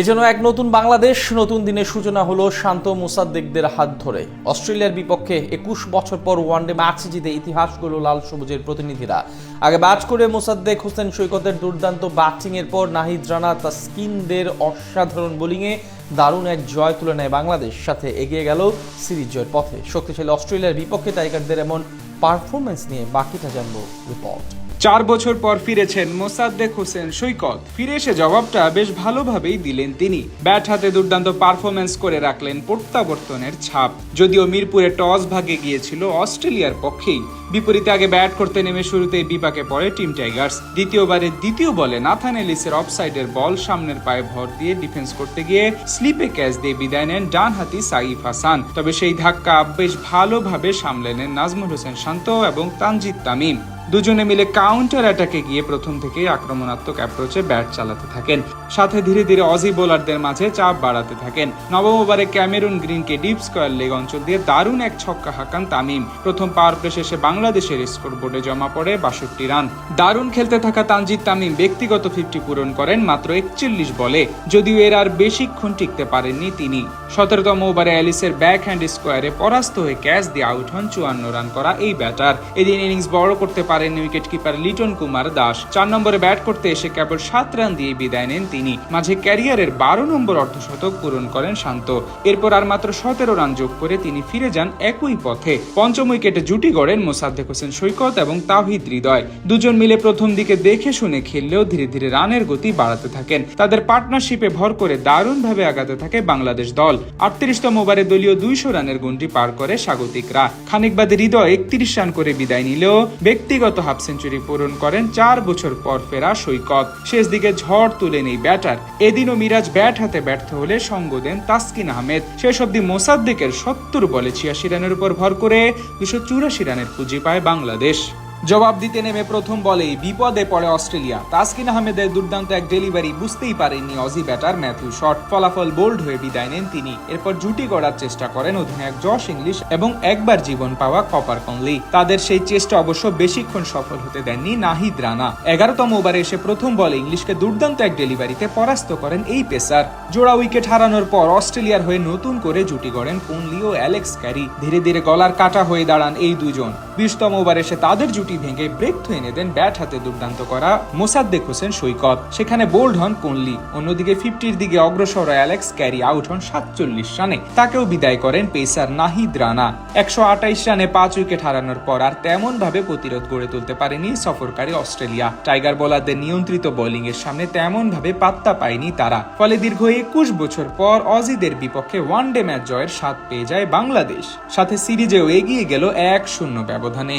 এজন্য এক নতুন বাংলাদেশ, নতুন দিনের সূচনা হলো শান্ত মোসাদ্দেকদের হাত ধরে। অস্ট্রেলিয়ার বিপক্ষে 21 বছর পর ওয়ানডে ম্যাচ জিতে ইতিহাস গড়ল লাল সবুজের প্রতিনিধিরা। আগে ব্যাট করে মোসাদ্দেক হোসেন সৈকতের দুর্দান্ত ব্যাটিংয়ের পর নাহিদ রানা, তাসকিনদের অসাধারণ বোলিংয়ে দারুণ এক জয় তুলে নেয় বাংলাদেশ, সাথে এগিয়ে গেল সিরিজ জয়ের পথে। শক্তিশালী অস্ট্রেলিয়ার বিপক্ষে টাইগারদের এমন পারফরমেন্স নিয়ে বাকিটা জানবো রিপোর্ট। 4 বছর পর ফিরেছেন মোসাদ্দেক হোসেন সৈকত। ফিরে এসে জবাবটা বেশ ভালোভাবেই দিলেন তিনি। ব্যাট হাতে দুর্দান্ত পারফরমেন্স করে রাখলেন প্রত্যাবর্তনের ছাপ। যদিও মিরপুরে টস ভাগে গিয়েছিল অস্ট্রেলিয়ার পক্ষেই। বিপরীতে আগে ব্যাট করতে নেমে শুরুতেই বিপাকে পড়ে টিম টাইগার্স। দ্বিতীয়বারের দ্বিতীয় বলে নাথান এলিসের অফসাইডের বল সামনের পায়ে ভর দিয়ে ডিফেন্স করতে গিয়ে স্লিপে ক্যাচ দিয়ে বিদায় নেন ডানহাতি সাইফ হাসান। তবে সেই ধাক্কা বেশ ভালোভাবে সামলে নেন নাজমুল হোসেন শান্ত এবং তানজিদ তামিম। দুজনে মিলে কাউন্টার অ্যাটাকে গিয়ে প্রথম থেকেই আক্রমণাত্মক অ্যাপ্রোচে ব্যাট চালাতে থাকেন, সাথে ধীরে ধীরে অজি বোলারদের মাঝে চাপ বাড়াতে থাকেন। নবম ওভারে ক্যামেরুন গ্রিনকে ডিপ স্কয়ার লেগ অঞ্চল দিয়ে দারুণ এক ছক্কা হাঁকান তামিম। প্রথম পাওয়ার প্লে শেষে বাংলাদেশের স্কোরবোর্ডে জমা পড়ে 62 রান। দারুণ খেলতে থাকা তানজিদ তামিম ব্যক্তিগত 50 পূরণ করেন মাত্র 41 বলে, যদিও এর আর বেশিক্ষণ টিকতে পারেননি তিনি। 17তম ওভারে অ্যালিসের ব্যাক হ্যান্ড স্কোয়ারে পরাস্ত হয়ে ক্যাচ দিয়ে আউট হন 54 রান করা এই ব্যাটার। এদিন ইনিংস বড় করতে পারেন উইকেট কিপার লিটন কুমার দাস। 4 নম্বরে ব্যাট করতে এসে কেবল 7 রান দিয়ে বিদায় নেন তিনি। মাঝে ক্যারিয়ারের 12 নম্বর অর্ধশতক পূরণ করেন শান্ত। এরপর আর মাত্র 17 রান যোগ করে তিনি ফিরে যান একই পথে। পঞ্চম উইকেটে জুটি গড়েন মোসাদ্দেক হোসেন সৈকত এবং তাওহিদ হৃদয়। দুজন মিলে প্রথম দিকে দেখে শুনে খেললেও ধীরে ধীরে রানের গতি বাড়াতে থাকেন। তাদের পার্টনারশিপে ভর করে দারুণভাবে আগাতে থাকে বাংলাদেশ দল। 38তম ওভারে দলীয় 200 রানের গন্ডি পার করে স্বাগতিকরা। খানিক বাদে হৃদয় 31 রান করে বিদায় নিলেও ব্যক্তিগত হাফ সেঞ্চুরি পূরণ করেন 4 বছর পর ফেরা সৈকত। শেষ দিকে ঝড় তুলে নেই ব্যাটার। এদিনও মিরাজ ব্যাট হাতে ব্যর্থ হলে সঙ্গ দেন তাসকিন আহমেদ। শেষ অব্দি মোসাদ্দেকের 70 বলে 86 রানের উপর ভর করে 284 রানের পুঁজি পায় বাংলাদেশ। জবাব দিতে নেমে প্রথম বলেই বিপদে পড়ে অস্ট্রেলিয়া। তাসকিন আহমেদের দুর্দান্ত এক ডেলিভারি বুঝতেই পারেননি অজি ব্যাটার ম্যাথিউ শট। ফলাফল বোল্ড হয়ে বিদায় নেন তিনি। এরপর জুটি গড়ার চেষ্টা করেন অধিনায়ক জশ ইংলিশ এবং একবার জীবন পাওয়া কপার কনলি। তাদের সেই চেষ্টা অবশ্য বেশিক্ষণ সফল হতে দেননি নাহিদ রানা। 11তম ওভারে এসে প্রথম বলে ইংলিশকে দুর্দান্ত এক ডেলিভারিতে পরাস্ত করেন এই পেসার। জোড়া উইকেট হারানোর পর অস্ট্রেলিয়ার হয়ে নতুন করে জুটি গড়েন কনলি ও অ্যালেক্স ক্যারি। ধীরে ধীরে গলার কাটা হয়ে দাঁড়ান এই দুজন। 20তম ওভারে এসে তাদের জুটি ভেঙে ব্রেক থ্রু এনে দেন ব্যাট হাতে দুর্দান্ত করা মোসাদ্দেক হোসেন সৈকত। সেখানে বোল্ড হন কনলি। অন্যদিকে 50-র দিকে অগ্রসর অ্যালেক্স ক্যারি আউট হন 47 রানে। তাকেও বিদায় করেন পেসার নাহিদ রানা। 128 রানে 5 উইকেট হারানোর পর আর তেমন ভাবে প্রতিরোধ গড়ে তুলতে পারেনি সফরকারী অস্ট্রেলিয়া। টাইগার বোলারদের নিয়ন্ত্রিত বোলিং এর সামনে তেমন ভাবে পাত্তা পায়নি তারা। ফলে দীর্ঘ 21 বছর পর অজিদের বিপক্ষে ওয়ানডে ম্যাচ জয়ের স্বাদ পেয়ে যায় বাংলাদেশ। সাথে সিরিজেও এগিয়ে গেল 1-0 ব্যবধানে।